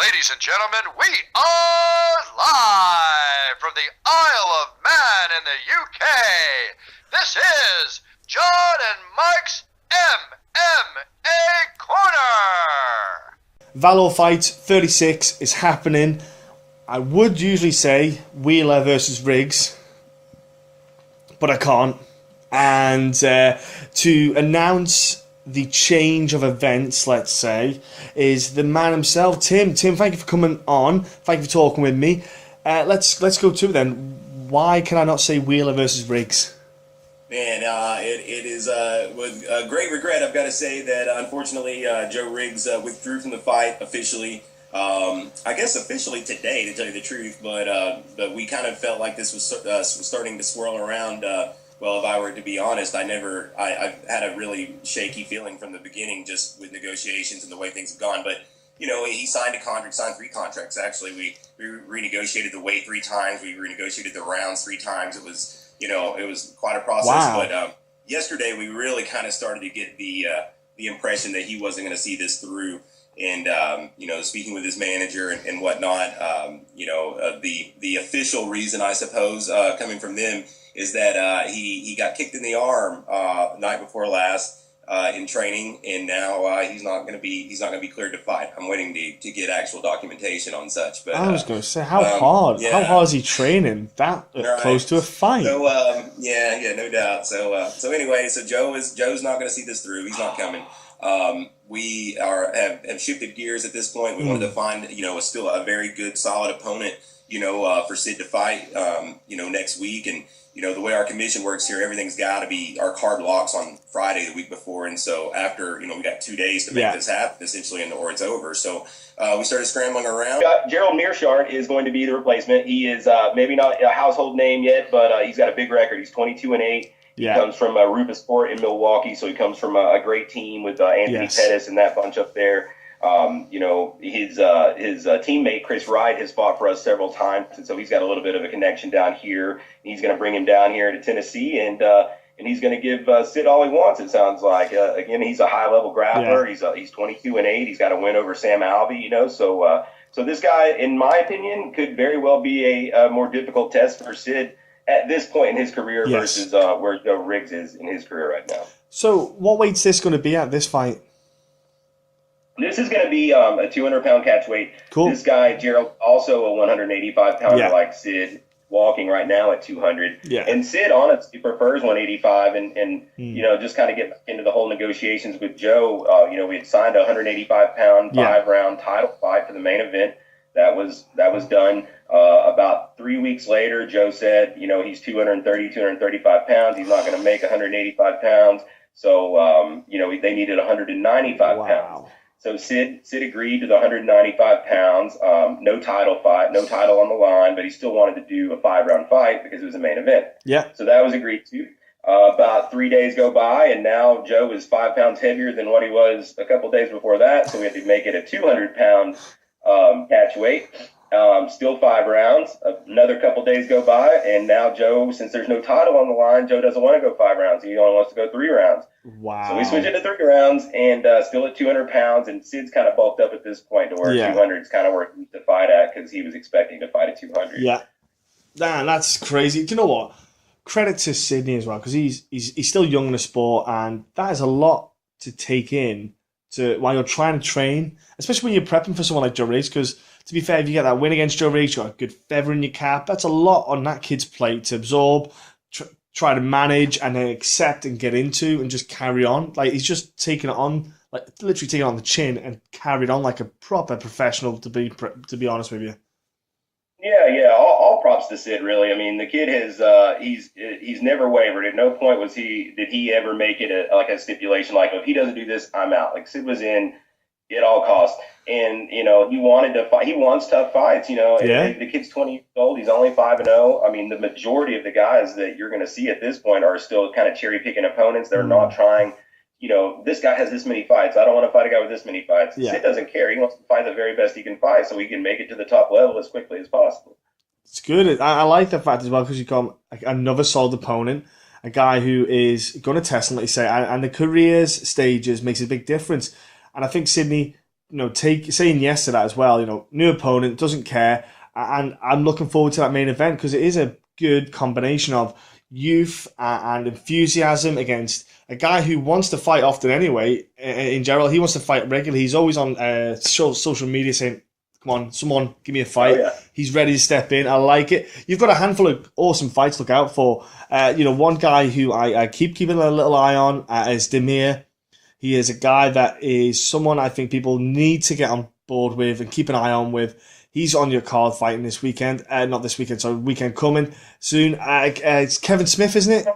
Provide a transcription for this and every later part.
Ladies and gentlemen, we are live from the Isle of Man in the UK. This is John and Mike's MMA Corner. Valor Fights 36 is happening. I would usually say Wheeler versus Riggs, but I can't. And to announce the change of events, let's say, is the man himself, Tim. Tim, thank you for coming on. Thank you for talking with me. Let's go to it then. Why can I not say Wheeler versus Riggs? Man, it is with great regret, I've got to say that unfortunately Joe Riggs withdrew from the fight officially. I guess officially today, to tell you the truth, but we kind of felt like this was starting to swirl around. Well, if I were to be honest, I've had a really shaky feeling from the beginning, just with negotiations and the way things have gone. But you know, he signed signed 3 contracts. Actually, we renegotiated the weight 3 times. We renegotiated the rounds 3 times. It was quite a process. Wow. But yesterday, we really kind of started to get the impression that he wasn't going to see this through. And speaking with his manager and whatnot, the official reason, I suppose, coming from them, is that he got kicked in the arm the night before last in training, and now he's not going to be cleared to fight. I'm waiting to get actual documentation on such. But I was going to say, how hard is he training that close to a fight? So no doubt. So anyway, Joe's not going to see this through. He's not coming. We have shifted gears at this point. We wanted to find still a very good, solid opponent for Sid to fight next week. And the way our commission works here, everything's got to be, our card locks on Friday the week before, and so after we got 2 days to make this happen essentially, or it's over. So we started scrambling around. Gerald Mearshart is going to be the replacement. He is maybe not a household name yet, but he's got a big record. He's 22-8. He comes from Rupa Sport in Milwaukee, so he comes from a great team with Anthony Pettis and that bunch up there. His teammate Chris Wright has fought for us several times, and so he's got a little bit of a connection down here. He's going to bring him down here to Tennessee, and he's going to give Sid all he wants. It sounds like. Again, he's a high level grappler. Yeah. He's 22-8. He's got a win over Sam Alvey. So this guy, in my opinion, could very well be a more difficult test for Sid at this point in his career versus where Joe Riggs is in his career right now. So what weight's this going to be at, this fight? This is going to be a 200-pound catch weight. Cool. This guy, Gerald, also a 185-pounder like Sid, walking right now at 200. Yeah. And Sid honestly prefers 185 and just kind of get into the whole negotiations with Joe. We had signed a 185-pound 5-round title fight for the main event. That was done. About 3 weeks later, Joe said, he's 235 pounds. He's not going to make 185 pounds. So, they needed 195 pounds. So Sid agreed to the 195 pounds, no title fight, no title on the line, but he still wanted to do a 5-round fight because it was a main event. Yeah. So that was agreed to. About 3 days go by, and now Joe is 5 pounds heavier than what he was a couple days before that. So we had to make it a 200-pound catch weight. Still 5 rounds. Another couple days go by, and now Joe, since there's no title on the line, Joe doesn't want to go 5 rounds. He only wants to go 3 rounds. Wow. So we switched it to 3 rounds, and still at 200 pounds, and Sid's kind of bulked up at this point to where 200 is kind of where he needs to fight at because he was expecting to fight at 200. Yeah. Man, that's crazy. Do you know what? Credit to Sydney as well, because he's still young in the sport, and that is a lot to take in while you're trying to train, especially when you're prepping for someone like Joe Riggs, because to be fair, if you get that win against Joe Riggs, you got a good feather in your cap. That's a lot on that kid's plate to absorb, try to manage, and then accept and get into and just carry on. Like, he's just taking it on, like literally taking it on the chin and carried on like a proper professional, to be honest with you. Yeah. All props to Sid, really. I mean, the kid has he's never wavered. At no point did he ever make it a stipulation like, if he doesn't do this, I'm out. Like, Sid was in at all costs. And, he wanted to fight. He wants tough fights, The kid's 20 years old. He's only 5-0. I mean, the majority of the guys that you're going to see at this point are still kind of cherry-picking opponents. They're not trying, this guy has this many fights. I don't want to fight a guy with this many fights. Yeah. Sid doesn't care. He wants to fight the very best he can fight so he can make it to the top level as quickly as possible. It's good. I like the fact as well, because you got another solid opponent, a guy who is going to test him, like you say, and the careers stages makes a big difference. And I think Sydney saying yes to that as well. New opponent, doesn't care, and I'm looking forward to that main event because it is a good combination of youth and enthusiasm against a guy who wants to fight often anyway. In general, he wants to fight regularly. He's always on social media saying, "Come on, someone give me a fight." Oh, yeah. He's ready to step in. I like it. You've got a handful of awesome fights to look out for. One guy who I keep keeping a little eye on is Demir. He is a guy that is someone I think people need to get on board with and keep an eye on with. He's on your card fighting this weekend. Not this weekend, sorry, weekend coming soon. It's Kevin Smith, isn't it?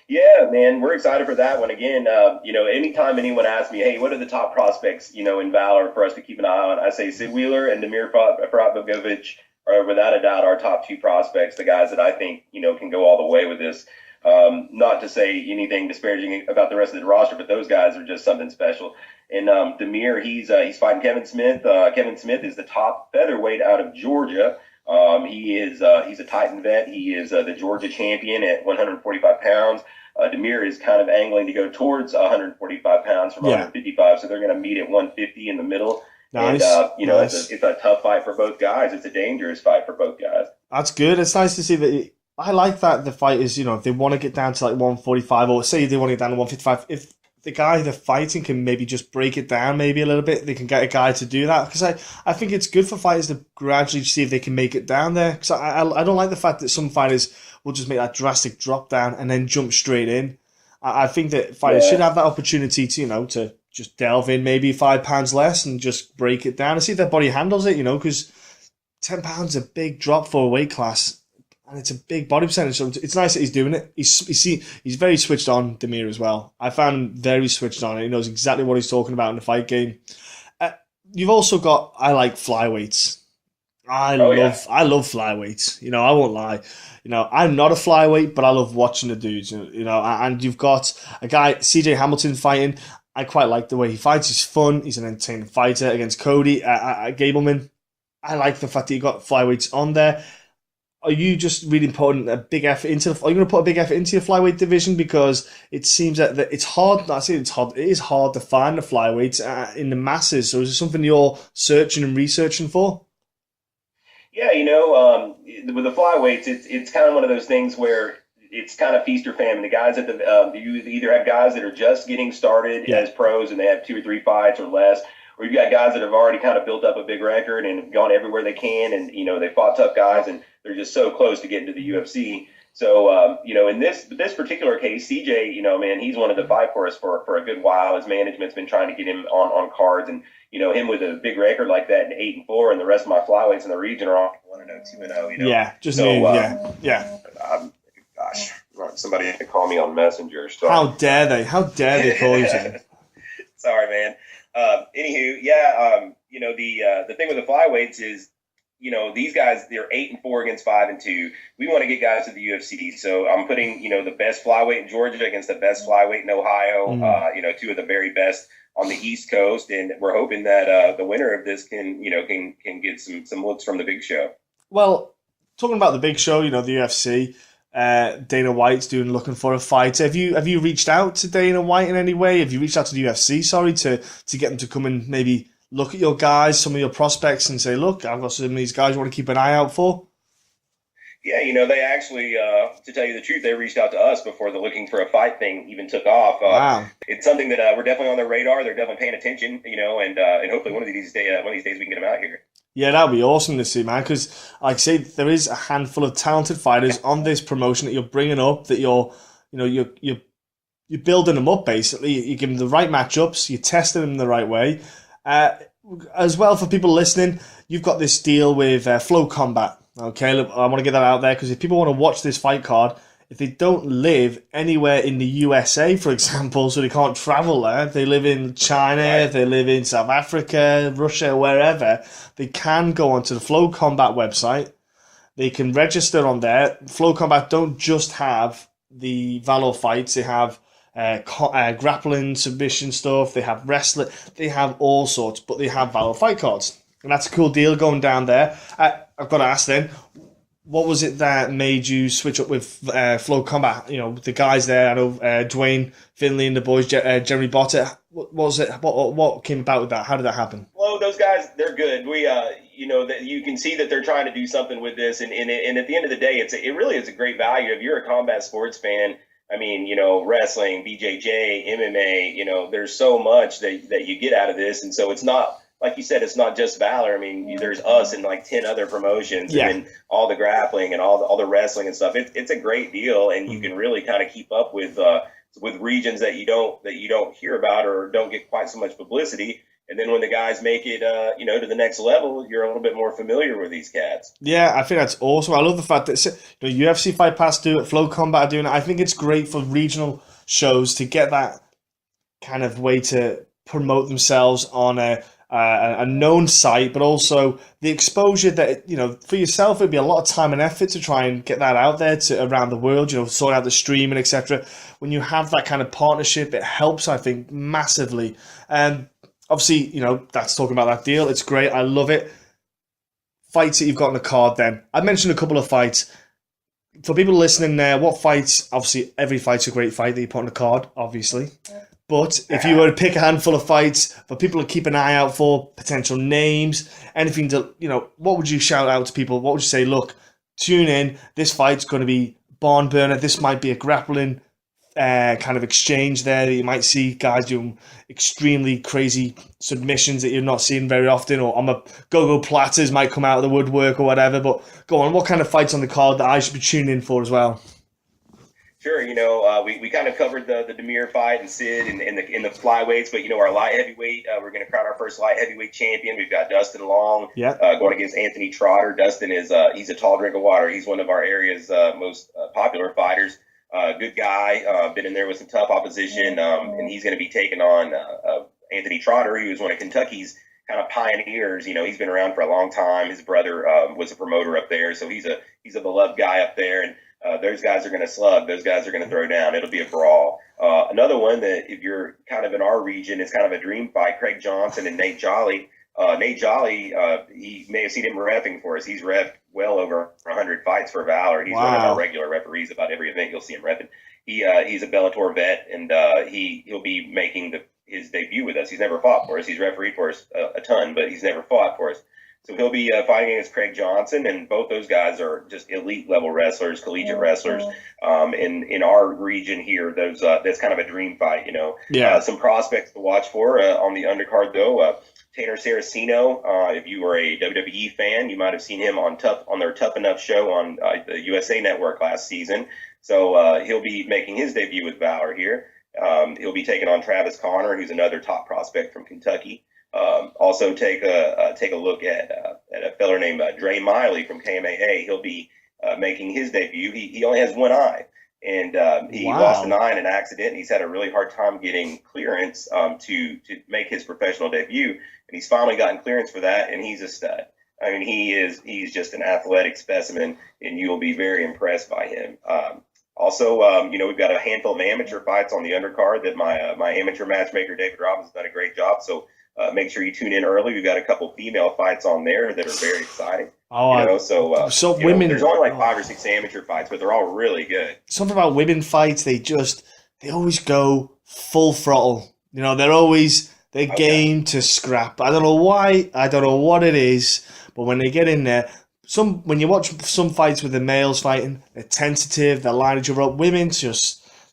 Yeah, man, we're excited for that one. Again, anytime anyone asks me, hey, what are the top prospects, in Valor for us to keep an eye on, I say Sid Wheeler and Damir Frotbogovic are without a doubt our top two prospects, the guys that I think, can go all the way with this. Not to say anything disparaging about the rest of the roster, but those guys are just something special. And Damir, he's fighting Kevin Smith. Kevin Smith is the top featherweight out of Georgia. He's a Titan vet. He is the Georgia champion at 145 pounds. Damir is kind of angling to go towards 145 pounds from 155, so they're going to meet at 150 in the middle. Nice. And, nice. It's a tough fight for both guys. It's a dangerous fight for both guys. That's good. It's nice to see that. I like that the fighters, if they want to get down to like 145 or say they want to get down to 155, if the guy they're fighting can maybe just break it down maybe a little bit, they can get a guy to do that. Because I think it's good for fighters to gradually see if they can make it down there. Because I don't like the fact that some fighters will just make that drastic drop down and then jump straight in. I think that fighters should have that opportunity to, to just delve in maybe 5 pounds less and just break it down and see if their body handles it, because 10 pounds is a big drop for a weight class. And it's a big body percentage, so it's nice that he's doing it. He's very switched on, Damir, as well. I found him very switched on. He knows exactly what he's talking about in the fight game. You've also got, I like flyweights. I love flyweights. I won't lie. I'm not a flyweight, but I love watching the dudes. And you've got a guy, CJ Hamilton, fighting. I quite like the way he fights. He's fun. He's an entertaining fighter against Cody Gableman. I like the fact that you got flyweights on there. Are you just really putting a big effort into? Are you going to put a big effort into your flyweight division because it seems that it's hard? I say it's hard. It is hard to find the flyweights in the masses. So is it something you're searching and researching for? Yeah, with the flyweights, it's kind of one of those things where it's kind of feast or famine. The guys at you either have guys that are just getting started as pros and they have 2 or 3 fights or less. Or you've got guys that have already kind of built up a big record and have gone everywhere they can, and they fought tough guys, and they're just so close to getting to the UFC. So in this particular case, CJ, man, he's wanted to fight for us for a good while. His management's been trying to get him on cards, and him with a big record like that, and 8-4, and the rest of my flyweights in the region are all 1-0, 2-0. Yeah, just so, gosh, somebody had to call me on Messenger. So. How dare they? How dare they call you? Sorry, man. Anywho, the thing with the flyweights is, these guys, they're 8-4 against 5-2. We want to get guys to the UFC. So I'm putting, the best flyweight in Georgia against the best flyweight in Ohio, 2 of the very best on the East Coast. And we're hoping that the winner of this can get some looks from the big show. Well, talking about the big show, the UFC, Dana White's looking for a fight. Have you reached out to Dana White in any way? Have you reached out to the UFC, to get them to come and maybe look at your guys, some of your prospects, and say, look, I've got some of these guys you want to keep an eye out for? Yeah, they actually, to tell you the truth, they reached out to us before the looking for a fight thing even took off. Wow. It's something that we're definitely on their radar. They're definitely paying attention, and hopefully one of these days we can get them out here. Yeah, that would be awesome to see, man, because like I say, there is a handful of talented fighters on this promotion that you're bringing up, that you're building them up, basically. You give them the right matchups, you're testing them the right way. As well, for people listening, you've got this deal with Flocombat. Okay, look, I want to get that out there because if people want to watch this fight card, if they don't live anywhere in the USA, for example, so they can't travel there, they live in China, they live in South Africa, Russia, wherever, they can go onto the Flocombat website. They can register on there. Flocombat don't just have the Valor Fights, they have grappling, submission stuff, they have wrestling, they have all sorts, but they have Valor Fight cards. And that's a cool deal going down there. I've got to ask then, what was it that made you switch up with Flocombat? You know, the guys there. I know Dwayne Finley and the boys, Jeremy Botta. What was it? What came about with that? How did that happen? Well, those guys, they're good. We, you can see that they're trying to do something with this, and at the end of the day, it really is a great value. If you're a combat sports fan, I mean, wrestling, BJJ, MMA, there's so much that you get out of this, and so it's not. Like you said, it's not just Valor. I mean, there's us and like 10 other promotions, and then all the grappling and all the wrestling and stuff. It's a great deal, and you can really kind of keep up with regions that you don't hear about or don't get quite so much publicity. And then when the guys make it, to the next level, you're a little bit more familiar with these cats. Yeah, I think that's awesome. I love the fact that UFC Fight Pass do it, Flocombat are doing it. I think it's great for regional shows to get that kind of way to promote themselves on a known site, but also the exposure that, for yourself, it'd be a lot of time and effort to try and get that out there to around the world, sort out the streaming, etc. When you have that kind of partnership, it helps, I think, massively. And obviously, that's talking about that deal. It's great. I love it. Fights that you've got on the card then. I mentioned a couple of fights. For people listening there, what fights, obviously every fight's a great fight that you put on the card, obviously. But if you were to pick a handful of fights for people to keep an eye out for, potential names, anything to, what would you shout out to people? What would you say, look, tune in, this fight's going to be barn burner. This might be a grappling kind of exchange there that you might see guys doing extremely crazy submissions that you're not seeing very often, or on the go-go platters might come out of the woodwork or whatever. But go on, what kind of fights on the card that I should be tuning in for as well? Sure, we kind of covered the Demir fight and Sid in the flyweights, but our light heavyweight, we're going to crown our first light heavyweight champion. We've got Dustin Long going against Anthony Trotter. Dustin is he's a tall drink of water. He's one of our area's most popular fighters. Good guy, been in there with some tough opposition, and he's going to be taking on Anthony Trotter, who is one of Kentucky's kind of pioneers. He's been around for a long time. His brother was a promoter up there, so he's a beloved guy up there, and those guys are going to slug. Those guys are going to throw down. It'll be a brawl. Another one that, if you're kind of in our region, is kind of a dream fight, Craig Johnson and Nate Jolly. Nate Jolly, he may have seen him reffing for us. He's reffed well over 100 fights for Valor. He's one of our regular referees. About every event you'll see him reffing. He's a Bellator vet, and he'll be making his debut with us. He's never fought for us. He's refereed for us a ton, but he's never fought for us. So he'll be fighting against Craig Johnson, and both those guys are just elite level wrestlers, collegiate wrestlers. In our region here, that's kind of a dream fight. Some prospects to watch for on the undercard though. Tanner Saraceno, if you were a WWE fan, you might have seen him on their Tough Enough show on the USA Network last season. So he'll be making his debut with Valor here. He'll be taking on Travis Connor, who's another top prospect from Kentucky. Also take a look at a feller named Dre Miley from KMAA. He'll be making his debut. He only has one eye, and he lost an eye in an accident. He's had a really hard time getting clearance to make his professional debut, and he's finally gotten clearance for that, and he's a stud. I mean, he's just an athletic specimen, and you'll be very impressed by him. Also, we've got a handful of amateur fights on the undercard that my amateur matchmaker David Robbins has done a great job. So make sure you tune in early. We've got a couple female fights on there that are very exciting. Women. There's only like 5 or 6 amateur fights, but they're all really good. Something about women fights, they always go full throttle. They're game to scrap. I don't know why. I don't know what it is, but when they get in there, when you watch some fights with the males fighting, they're tentative, they're lining each other up. Women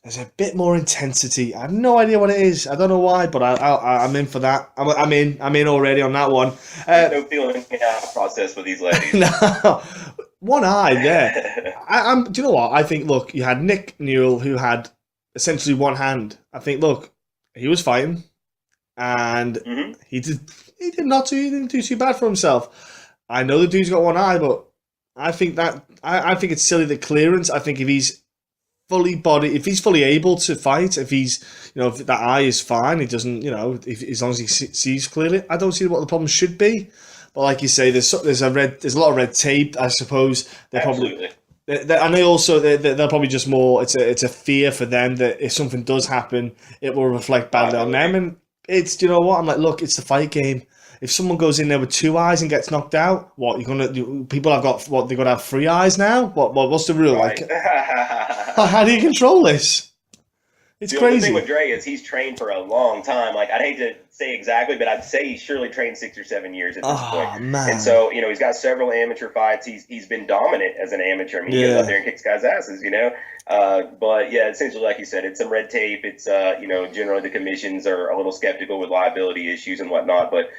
there's a bit more intensity. I have no idea what it is. I don't know why, but I'm in for that. I'm in already on that one. No feeling out process with these ladies. No, one eye. Yeah. Do you know what? I think. Look, you had Nick Newell, who had essentially one hand. I think. Look, he was fighting, and he didn't do too bad for himself. I know the dude's got one eye, but I think it's silly, the clearance. I think if he's fully able to fight, if that eye is fine, he doesn't, as long as he sees clearly, I don't see what the problem should be. But like you say, there's a lot of red tape. I suppose they're probably, and they're probably just more. It's a fear for them that if something does happen, it will reflect badly on them. And it's, I'm like, look, it's the fight game. if someone goes in there with 2 eyes and gets knocked out, people have got, they got to have 3 eyes now? What's the rule? Right. Like, how do you control this? It's crazy. The thing with Dre is he's trained for a long time. Like, I'd hate to say exactly, but I'd say he's surely trained 6 or 7 years at this point. Man. And so, he's got several amateur fights. He's been dominant as an amateur. I mean, he goes out there and kicks guys' asses, But yeah, essentially, like you said, it's some red tape. It's, generally the commissions are a little skeptical with liability issues and whatnot. But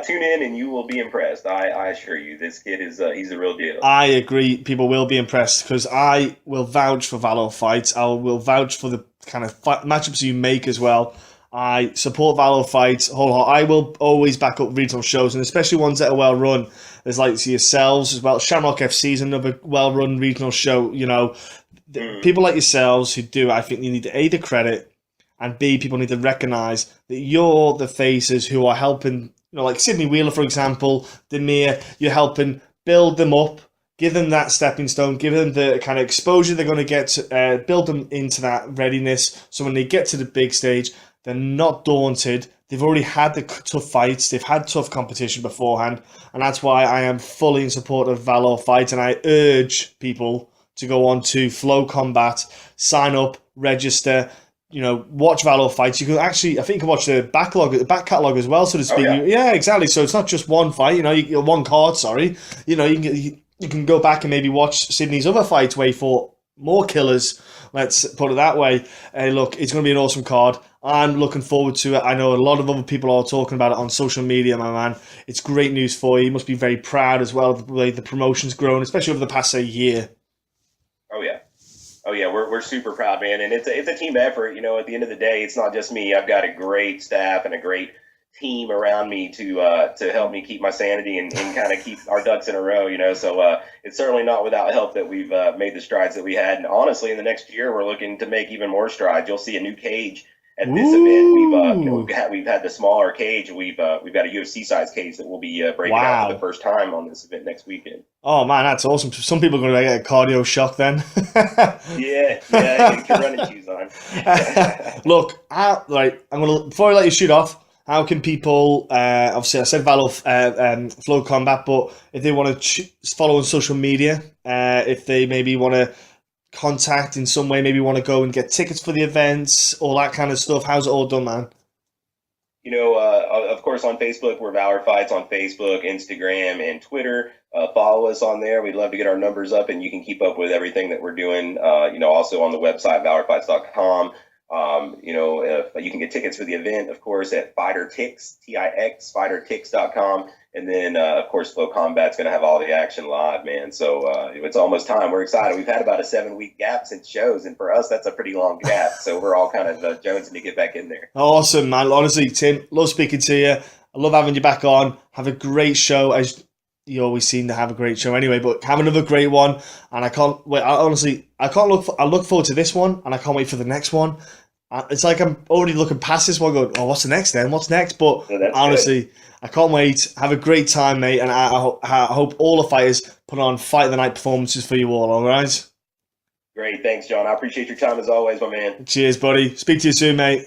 tune in and you will be impressed. I assure you, this kid is he's the real deal. I agree. People will be impressed because I will vouch for Valor Fights. I will vouch for the kind of matchups you make as well. I support Valor Fights wholeheartedly. I will always back up regional shows, and especially ones that are well run. There's like yourselves as well. Shamrock FC is another well run regional show. People like yourselves who do. I think you need to A, the credit, and B, people need to recognise that you're the faces who are helping. Like Sydney Wheeler, for example, Demir. You're helping build them up. Give them that stepping stone, give them the kind of exposure they're going to get, to, build them into that readiness. So when they get to the big stage, they're not daunted. They've already had the tough fights. They've had tough competition beforehand. And that's why I am fully in support of Valor Fights. And I urge people to go on to Flocombat, sign up, register, watch Valor Fights. You can actually, I think you can watch the back catalogue as well, so to speak. Yeah, exactly. So it's not just one fight, one card, sorry. You can go back and maybe watch Sydney's other fights where he fought more killers. Let's put it that way. Look, it's going to be an awesome card. I'm looking forward to it. I know a lot of other people are talking about it on social media, my man. It's great news for you. You must be very proud as well of the way the promotion's grown, especially over the past year. Oh yeah, we're super proud, man, and it's a team effort. At the end of the day, it's not just me. I've got a great staff and a great team around me to help me keep my sanity and kind of keep our ducks in a row. So it's certainly not without help that we've made the strides that we had. And honestly, in the next year, we're looking to make even more strides. You'll see a new cage at this event. We've had the smaller cage. We've got a UFC size cage that we'll be breaking out for the first time on this event next weekend. Oh man, that's awesome. Some people are going to get a cardio shock then. yeah, you can run and shoes on. Look, before I let you shoot off, how can people, obviously I said Valor Flocombat, but if they want to follow on social media, if they maybe want to contact in some way, maybe want to go and get tickets for the events, all that kind of stuff, how's it all done, man? Of course, on Facebook, we're Valor Fights on Facebook, Instagram, and Twitter. Follow us on there. We'd love to get our numbers up, and you can keep up with everything that we're doing, also on the website, valorfights.com. You can get tickets for the event, of course, at FighterTix, TIX, FighterTix.com. And then, of course, Flocombat's going to have all the action live, man. So it's almost time. We're excited. We've had about a 7-week gap since shows, and for us, that's a pretty long gap. So we're all kind of jonesing to get back in there. Awesome, man. Honestly, Tim, love speaking to you. I love having you back on. Have a great show, as you always seem to have a great show anyway, but have another great one. And I can't wait. I look forward to this one, and I can't wait for the next one. It's like I'm already looking past this one going, what's the next then? What's next? But honestly, good. I can't wait. Have a great time, mate. And I hope all the fighters put on fight of the night performances for you all right? Great. Thanks, John. I appreciate your time as always, my man. Cheers, buddy. Speak to you soon, mate.